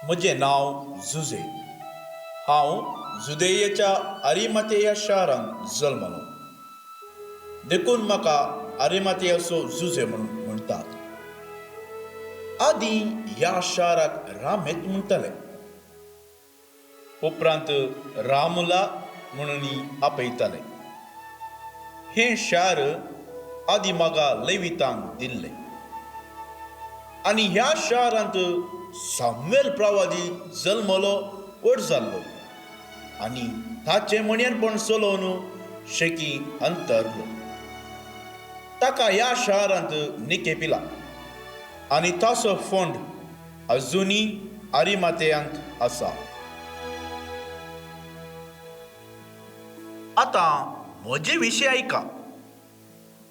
म्हजें नांव जुझे. हांव जुदेयेच्या अरिमथेया शारांत जल्मलो. देखून म्हाका अरिमथेयाचो जुझे म्हणटात. आदीं ह्या शाराक रामेत म्हणटाले. उपरांत रामुला म्हणून आपयताले. हें शार आदीं म्हाका लेवितांक दिल्लें. आनी ह्या शारांत सामुएल प्रवादी जल्मलो व्हड जाल्लो आनी ताचें मणयणपण चलोवन शेकी अंतरलो. ताका ह्या शारांत निकेपिला आनी ताचो फोंड अजुनी अरिमथेयांत आसा. आतां म्हजे विशीं आयका.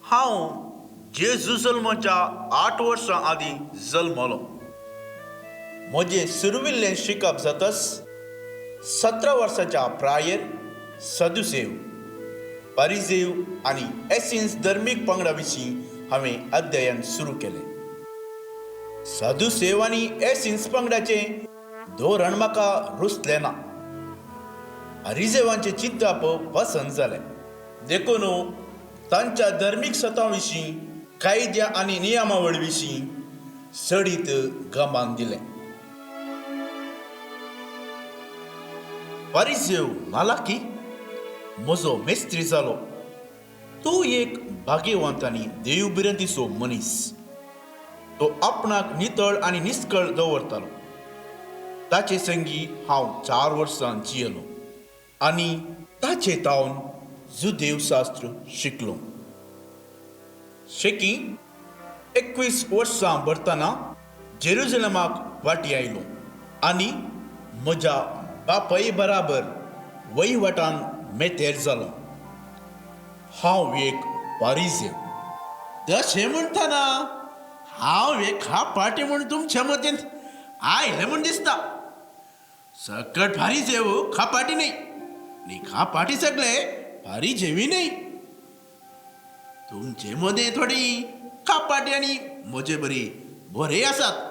हांव जेजू जल्माच्या 8 वर्सां आदीं जल्मलो. म्हजें सुरविल्लें शिकप जातच 17 वर्साच्या प्रायेर सदुसेव, फारिसेव आनी एसिन्स धर्मीक पंगडा विशीं हांवें अध्ययन सुरू केलें. सदुसेव आनी एसिन्स पंगडाचें धोरण म्हाका रुचलें ना. फारिसेवांचें चिंतप पसंत जालें. देखून तांच्या धर्मीक सतां विशीं, कायद्या आनी नियमावळी विशीं सडीत गमान दिलें. फारिसेव नालाकी म्हजो मेस्त्री जालो. तूं एक भाग्यवंत आनी देवबिरंतीचो मनीस. तो आपणाक नितळ आनी निश्कळ दवरतालो. ताचे संगी हांव 4 वर्सां जियेलो आनी ताचे तावन जुदेव शास्त्र शिकलो. शेकी 21 वर्सां भरतना जेरुजलेमाक वाटी आयलो आनी म्हज्या बापाय बराबर वहिवाटान मेतेर जालो. हांव एक फारिसेव. तशें म्हणटना हांव एक खापाटी म्हूण तुमचे मतींत आयलें म्हूण दिसता. सकट फारिसेव खापाटी न्ही आनी खापाटी सगळे फारिसेवी न्ही. तुमचे मदें थोडी खापाटी आनी म्हजे बरी बरे आसात.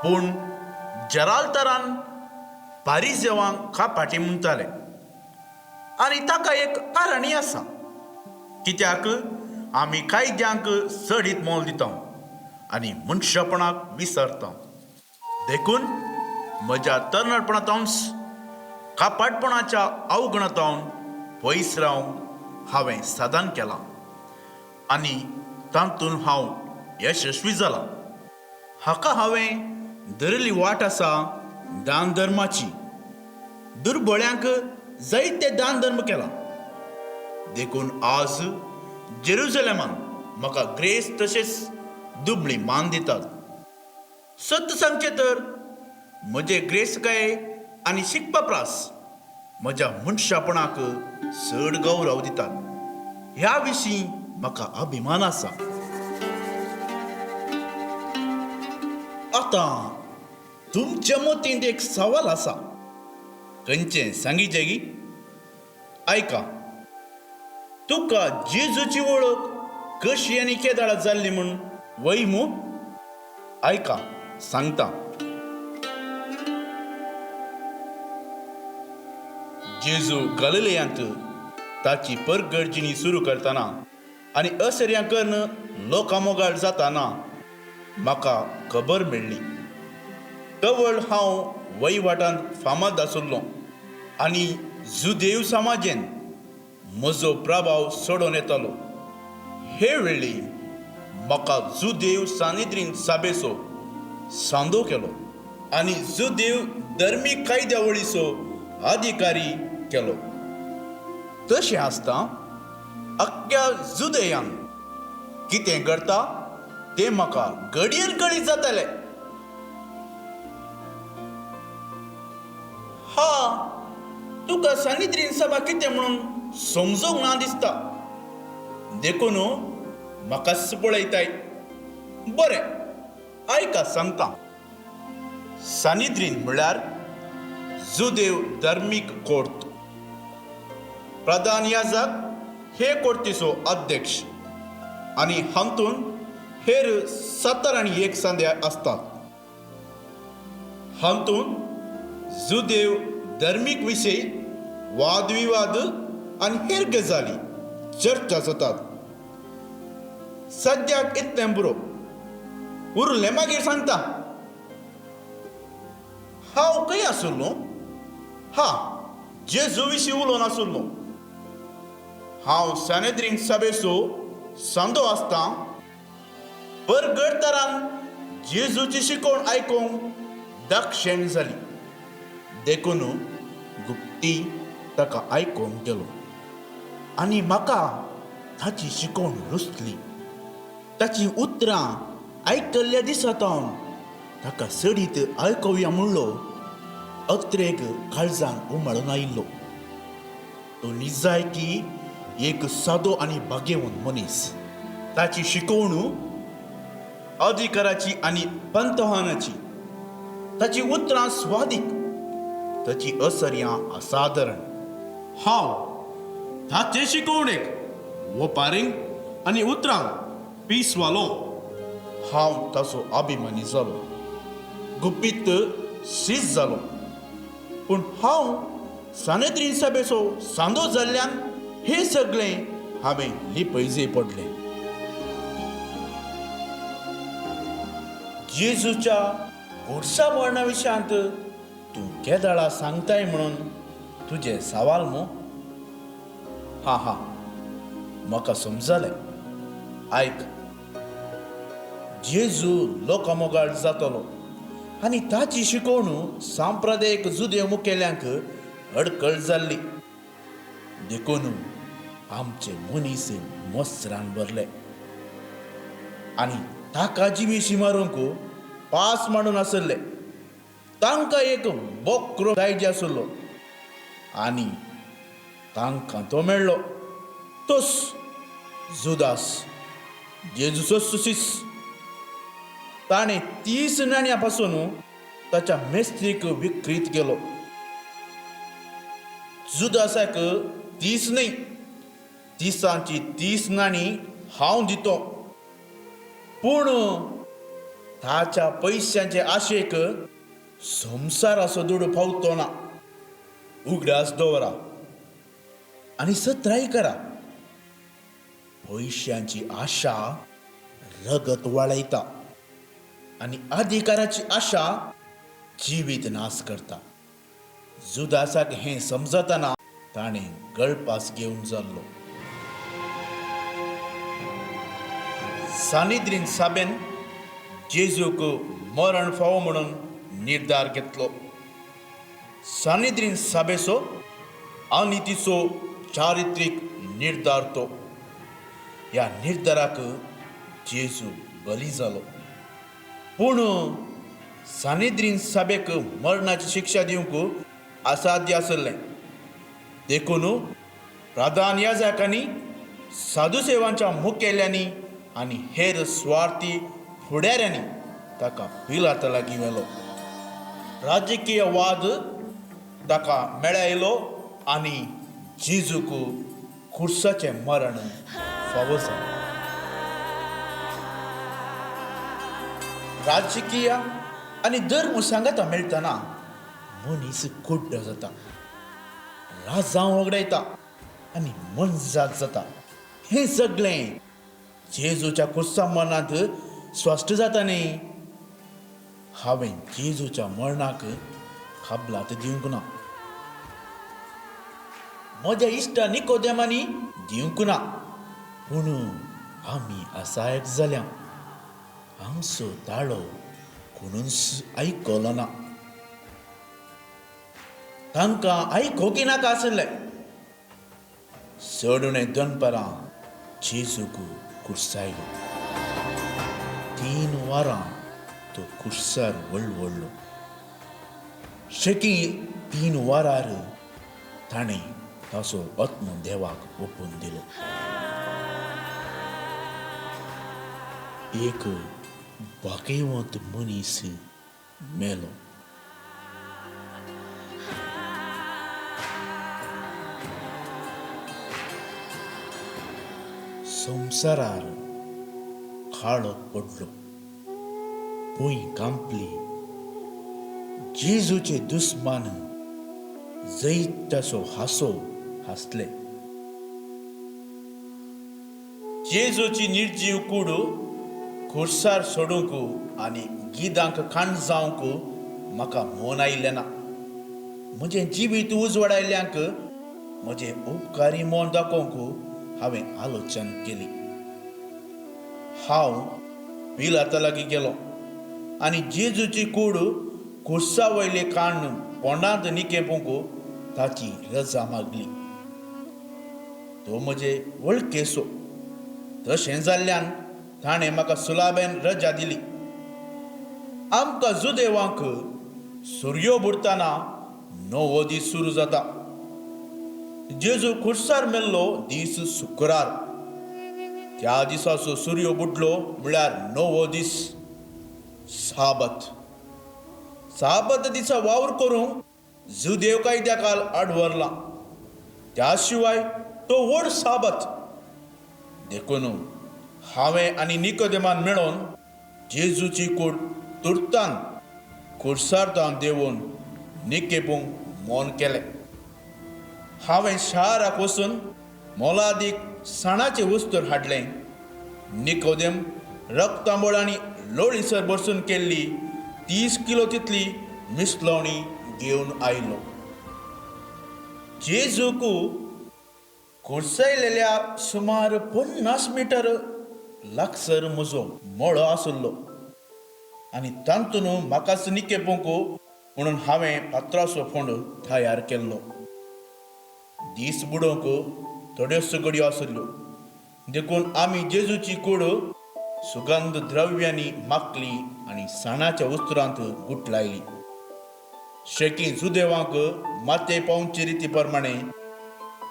पूण जरालतरान फारिसेवांक खापाटी म्हणटाले आनी ताका एक कारणय आसा. कित्याक आमी कायद्यांक सडीत मोल दिता आनी मनशापणाक विसरता. देखून म्हज्या तरणाटपणांतच खापाटपणाच्या अवगणतावन पयस रावंक हांवें साधन केलां आनी तातूंत हांव यशस्वी जालां. हाका हांवें धरिल्ली वाट आसा दान धर्माची. दुर्बळ्यांक जायते दान धर्म केला. देखून आज जेरुजलेमान म्हाका ग्रेस तशेंच दुबळी मान दितात. सत्य सांगचें तर म्हजे ग्रेसकाय आनी शिकपा प्रास म्हज्या मनशापणाक चड गौरव दितात. ह्या विशीं म्हाका अभिमान आसा. आतां तुमच्या मतींत एक सवाल आसा. खंयचें सांगिचें गी? आयका. तुका जेजूची वळख कशी आनी केदाळ जाल्ली म्हूण वैमू? आयका सांगता. जेजू गलिलेयांत ताची परगडजिणी सुरू करतना आनी असर्यां करून लोकांमोगाळ जाताना म्हाका खबर मेळ्ळी. कवळ हांव वहिवाटांत फामाद आसुल्लो आनी जुदेव समाजेन म्हजो प्रभाव सोडून येतालो. हे वेळी म्हाका जुदेव सानिद्रीन सभेचो सांदो केलो आनी जुदेव धर्मीक कायद्यावळीचो अधिकारी केलो. तशें आसता अख्ख्या जुदेयांत कितें घडटा तें म्हाका घडयेन कळीत जातालें. तुका सानिद्रीन सभा कितें म्हणून समजूंक ना दिसता. देखून म्हाकाच पळयताय. बरें, आयका सांगता. सानिद्रीन म्हळ्यार जुदेव धर्मीक कोर्ट. प्रधान याजक हे कोर्टीचो अध्यक्ष आनी हातूंत हेर 71 संध्या असतात. हातून जुदेव धर्मीक विशयी वादविवाद आनी हेर गजाली चर्चा जातात. सद्याक इतलें बरो, उरलें मागीर सांगता. हांव खंय आसुल्लो? जेजू विशीं उलोवन आसुल्लो. हांव सॅनेद्रीन सभेचो सांदो आसतां परगट तरान जेजूची शिकवण आयकूंक दाक्षिण जाली. देखून गुप्ती ताका आयकूंक गेलो आनी म्हाका ताची शिकवण रुचली. ताची उतरां आयकल्ल्या दिसांतावन ताका सडीत आयकुया म्हणलो अत्रेक काळजान उमळून आयिल्लो. तो निजायकी एक सादो आनी बागेवन मनीस. ताची शिकवण अधिकाराची आनी पंतवानाची. ताची उतरां स्वादीक, ताची असर्यां असाधारण. हांव ताचे शिकवणेक वपारींक आनी उतरांक पिसवालो. हांव ताचो अभिमानी जालो, गुपीत शीज जालो. पूण हांव सॅनेद्रीन सभेचो सांदो जाल्ल्यान हें सगळें हांवें लिपयजे पडलें. जेजूच्या घोडसा मरणा विशयांत तूं केदाळा सांगताय म्हणून तुजे सवाल मो? म्हाका समजलें. आयक, जेजू लोकांमोगाळ जातलो आनी ताची शिकवण सांप्रदायीक जुदेव मुखेल्यांक अडखळ जाल्ली. देखून आमचे मनीस मस्त्रान भरले आनी ताका जिवेशी मारूंक पास मांडून आसले. तांकां एक बोकरो जायजे आसलो आनी तांकां तो मेळ्ळो. तोच जुदास, जेजूचो सुसीस. ताणें 30 नाण्यां पासून ताच्या मेस्त्रीक विक्रीत केलो. जुदासाक 30 न्हय, 30ची 30 नाणी हांव दितो. पूण ताच्या पयशांचे आशेक संवसाराचो दूड फावतो ना. उगडास दवरा आनी सत्राय करा. पयशांची आशा रगत वाळयता आनी अधिकाराची आशा जिवीत नाश करता. जुदासाक हें समजतना ताणें गळपास घेवन जाल्लो. सॅनेद्रीन सभेन जेजूक मरण फावो म्हणून निर्धार घेतलो. सॅनेद्रीन सभेचो आनी तिचो चारित्रीक निर्धार तो. ह्या निर्धाराक जेजू बली जालो. पूण सॅनेद्रीन सभेक मरणाची शिक्षा दिवंक असाध्य आसलें. देखून प्रधान याजकांनी, साधुसेवांच्या मुखेल्यांनी आनी हेर स्वार्थी फुडाऱ्यांनी ताका पिलाता लागीं व्हेलो. राजकीय वाद ताका मेळयलो आनी जेजूक खुर्साचें मरण फावो जालें. राजकीय आनी धर्म सांगता मेळटना मनीस कुड्ड जाता, राजांव वगडायता आनी मनजात जाता. हें सगळें जेजूच्या खुर्सा मरणांत स्पश्ट जाता न्ही. हांवें जेजूच्या मरणाक खबलात दिवंक ना. म्हज्या इश्टा निकोदेमानी दिवंक ना. पूण आमी असायक जाल्या. आमचो ताळो कोणूच आयकलो ना. तांकां आयकोंक नाका आसलें. सोडून दनपारां जेजूक खुर्सायलो. 3 वरां तो खुर्सार वळवळ्ळो. शेकी 3 वरार ताणें ताचो आत्मो देवाक ओपून दिलो. एक भाग्यवंत मनीस मेलो. संवसारार काळो पडलो. भुंय कांपली. जेजूचे दुस्मान जैतासो हांसो हांसले. जेजूची निर्जीव कूड खुर्सार सोडूंक आनी गिदांक खाण जावंक म्हाका मोन आयिल्लें ना. म्हजें जिवीत उजवाडायल्यांक म्हजें उपकारी मोन दाखोवंक हांवें आलोचन केली. हांव पिलाता लागीं गेलो आनी जेजूची कूड खुर्सा वयले काण पोंडांत निकेपूंक ताची रजा मागली. तो म्हजे वळखेचो. तशें जाल्ल्यान ताणें म्हाका सुलाबेन रजा दिली. आमकां जुदेवांक सुर्यो बुडटाना नवो दीस सुरू जाता. जेजू खुर्सार मेल्लो दीस शुक्रार. त्या दिसाचो सुर्यो बुडलो म्हळ्यार नवो दीस, साबत. साबत दिसा वावर करूंक जुदेव कायद्याकाल आडवरला. त्या शिवाय तो व्हड साबत. देखून हांवें आनी निकोदेमान मेळोन जेजूची कूड तुर्तान खुर्सार देंवून निकेपूंक मोन केलें. हांवें शाराक वचून मोलादीक सणाचे वस्तूर हाडलें. निकोदेम रक्तांबळ आनी लोळीसर बसून केल्ली 30 किलो तितली मिसळवणी घेवन आयलो. जेजूक खुर्सायलेल्या सुमार 50 मिटर लागसर म्हजो मळो आसलो आनी तातूंत म्हाकाच निकेपूंक म्हणून हांवें पात्राचो फोंड तयार केल्लो. दीस बुडोवंक थोड्योच घडयो आसल्यो. देखून आमी जेजूची कूड सुगंध द्रव्यांनी माखली आनी सणाच्या उस्तरांत गुटलायली. शेकी जुदेवांक माते पावचे रिती प्रमाणे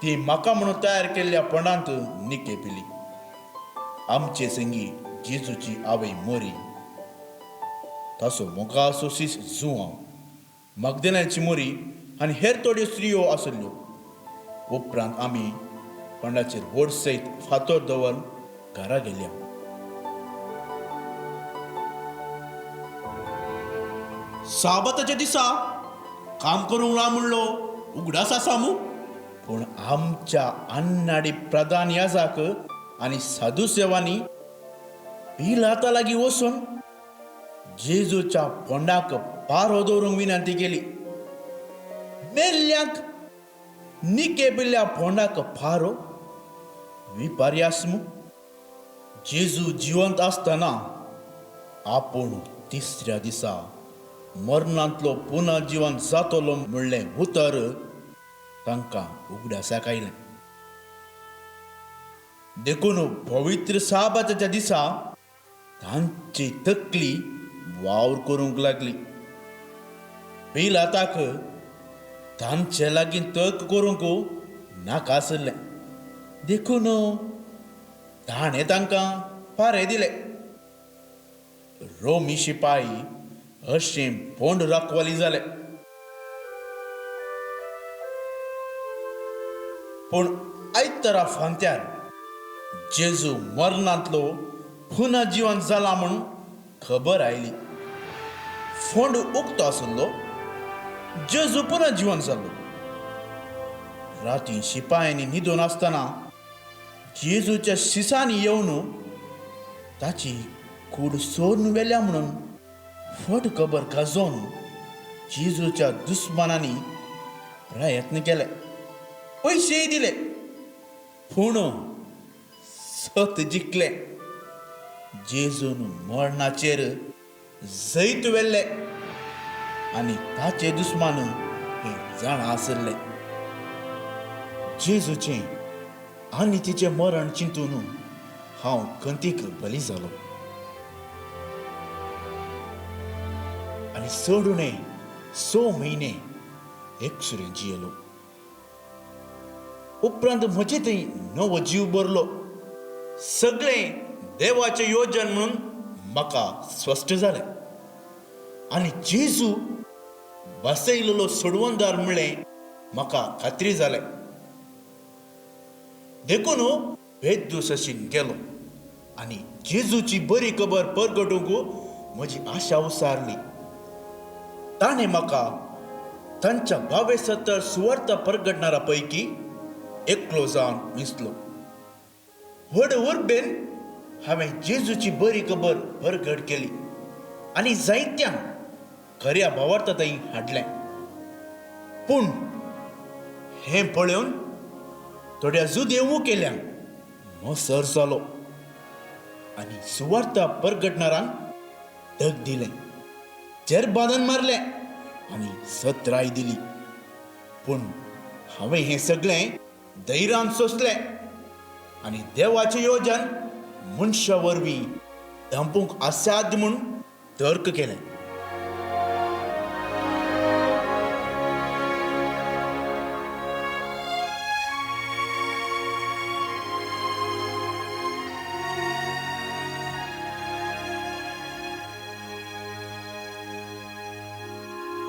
ती म्हाका म्हणून तयार केल्ल्या पोंडांत निकेपिली. आमचे संगी जेजूची आवय मोरी, ताचो मोगाचो सीस जुवांव, मगदलेनाची मोरी आनी हेर थोड्यो स्त्रियो आसल्यो. उपरांत आमी पोंडाचेर व्हड सयत फातर दवरून घरा गेल्या. साबताच्या दिसा काम करूंक ना म्हणलो उगडास आसा मू. पूण आमच्या अन्नाडी प्रधान याजक आनी साधू सेवांनी पिलाता लागीं वचून जेजूच्या पोंडाक पारो दवरूंक विनंती केली. मेल्ल्यांक निकेपिल्ल्या पोंडाक पारो विपर्यासमू. जेजू जिवंत आसतना आपूण तिसऱ्या दिसा मरणांतलो पुनर्जीवन जातलो म्हणलें उतर तांकां उगडासाक आयलें. देखून पवित्र साबाताच्या दिसा तांची तकली वावर करूंक लागली. पिलाताक तांचे लागीं तर्क करूंक नाका आसलें. देखून ताणें तांकां पारे दिले. रोमी शिपाई अशें पोंड राखवाली जाले. पूण आयतारा फांत्यार जेजू मरणांतलो पुनर्जीवन जाला म्हूण खबर आयली. फोंड उक्तो आसलो. जेजू पुनर्जीवन जालो. राती शिपायांनी न्हिदून आसतना जेजूच्या शिसांनी येवन ताची कूड सोडून व्हेल्या म्हणून फट खबर गाजोवन जेजूच्या दुस्मानांनी प्रयत्न केले. पयशेय दिले पूण सत जिखले. जेजून मरणाचेर जैत व्हेल्ले आनी ताचे दुस्मान हे जाण आसले. जेजूचें आनी तिचें मरण चिंतून हांव खंतीक बली जालो आनी सोडूने 6 म्हयने एकसुरें जियेलो. उपरांत म्हजे थंय नवो जीव भरलो. सगळें देवाचें योजन म्हणून म्हाका स्पश्ट जालें आनी जेजू बसयलेलो सोडवणदार म्हणलें म्हाका खात्री जालें. देखून बेदूस अशीन गेलो आनी जेजूची बरी खबर परगटूंक म्हजी आशा उसारली. ताणें म्हाका तांच्या 72 सुवार्ता परगटणारा पैकी एकलो जावन दिसलो. व्हड उर्बेन हांवें जेजूची बरी खबर परगट केली आनी जायत्यांक खऱ्या भावार्था थंय हाडलें. पूण हें पळोवन थोड्या जुदेवू केल्यांक मोसर जालो आनी सुवार्ता परगटणारांक धग दिलें, जेरबादान मारलें आनी सत्राय दिली. पूण हांवें हें सगळें धैर्यान सोंसलें आनी देवाचें येवजन मनशा वरवीं धांपूंक असाध्य म्हूण तर्क केलें.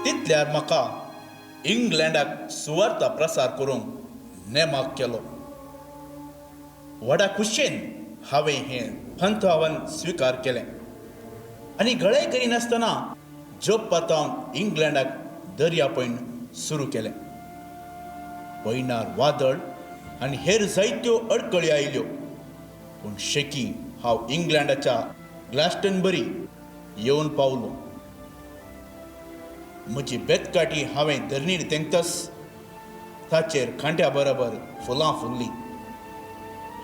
तितल्यार म्हाका इंग्लंडाक सुवार्ता प्रसार करूंक नेमाक केलो. व्हडा खुशेन हांवें हें पंथावन स्विकार केलें आनी गळे करिनासतना जोप्पा तावन इंग्लंडाक दर्या पैन सुरू केलें. पैनार वादळ आनी हेर जायत्यो अडखळी आयल्यो, पूण शेकी हांव इंग्लंडाच्या ग्लास्टनबरी येवन पावलो. म्हजी बेतकाठी हांवें धरणीर तेंकतस ताचेर खांट्या बरोबर फुलां फुल्लीं.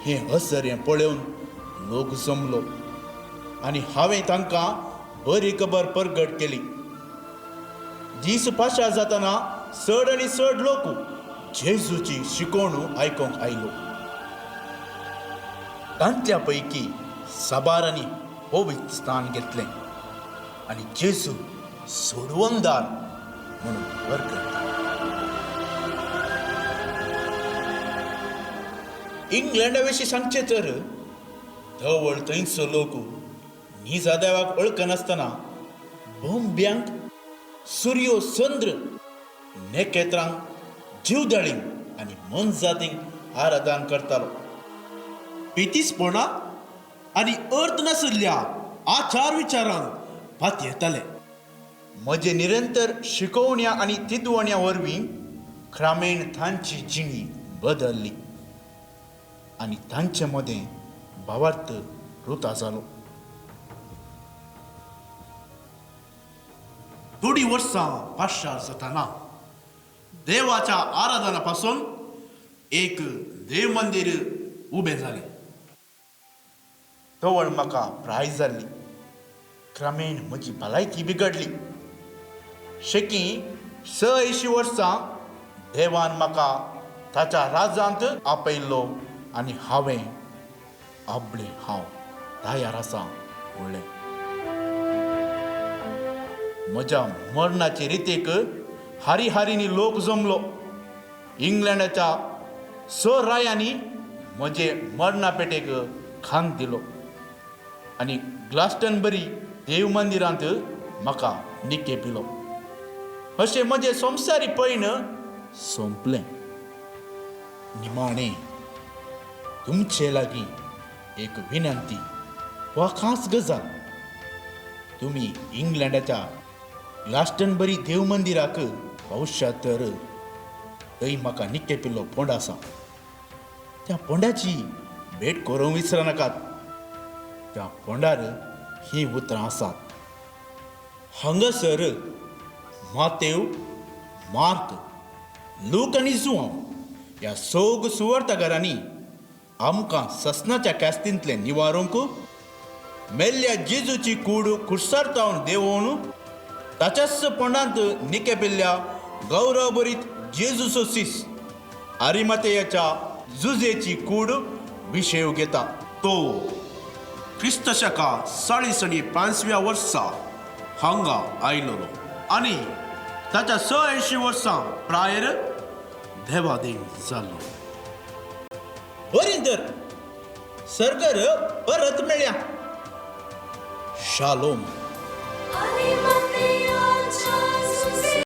हें हसर पळोवन लोक जमलो आनी हांवें तांकां बरी खबर परगट केली. दीस पाशा जातना चड आनी चड लोक जेजूची शिकवण आयकूंक आयलो. तांतल्या पैकी साबारांनी पवित्र स्थान घेतलें आनी जेजू सोडवंदार म्हणून परगट. इंग्लंडा विशीं सांगचें तर धवळ थंयचो लोक निजा देवाक वळखनासतना बोंब्यांक, सुर्यो, चंद्र, नेकेत्रांक, जीवदाळींक आनी मनजातींक आराधन करतालो. पितीसपणां आनी अर्थ नाशिल्ल्या आचार विचारांक फात येताले. म्हजे निरंतर शिकोवण्या आनी तिदवण्या वरवीं क्रमेण तांची जिणी बदलली आनी तांचे मदें भावार्थ रुता जालो. थोडीं वर्सां पाश्चार जाताना देवाच्या आराधना पासून एक देव मंदिर उबें जालें. तवळ म्हाका प्राय जाल्ली. क्रमेण म्हजी भलायकी बिगडली. शेकी 86 वर्सां देवान म्हाका ताच्या राजांत आपयल्लो आनी हांवें आपले हांव तयार आसा म्हणलें. म्हज्या मरणाचे रितेक हारी हारींनी लोक जमलो. इंग्लंडाच्या 6 रायांनी म्हजे मरणा पेटेक खांद दिलो आनी ग्लास्टनबरी देव मंदिरांत म्हाका निके पिलो. अशें म्हजें संवसारी पैन सोंपलें. निमाणें तुमचे लागीं एक विनंती वा खास गजाल. तुमी इंग्लंडाच्या ग्लास्टनबरी देव मंदिराक पावशात तर थंय म्हाका निके पिल्लो पोंड आसा. त्या पोंडाची भेट करूंक विसर नाकात. त्या पोंडार हीं उतरां आसात. हांगासर मातेव, मार्क, लूक आनी जुआंव ह्या सोग सुवार्थाकारांनी आमकां ससनाच्या कास्तींतले निवारूंक मेल्ल्या जेजूची कूड कुडसारतावन देंवोवन ताच्याच पोंडांत निके पिल्ल्या गौरवभरीत जेजूचो सीस आरिमातेयाच्या जुजेची कूड विशेव घेता. तो क्रिस्त शका 45व्या वर्सा हांगा आयलो आनी ताच्या 86 वर्सां प्रायर देवादेव जाल्लो. बरीं तर सरकार परत मेळया. शालोम.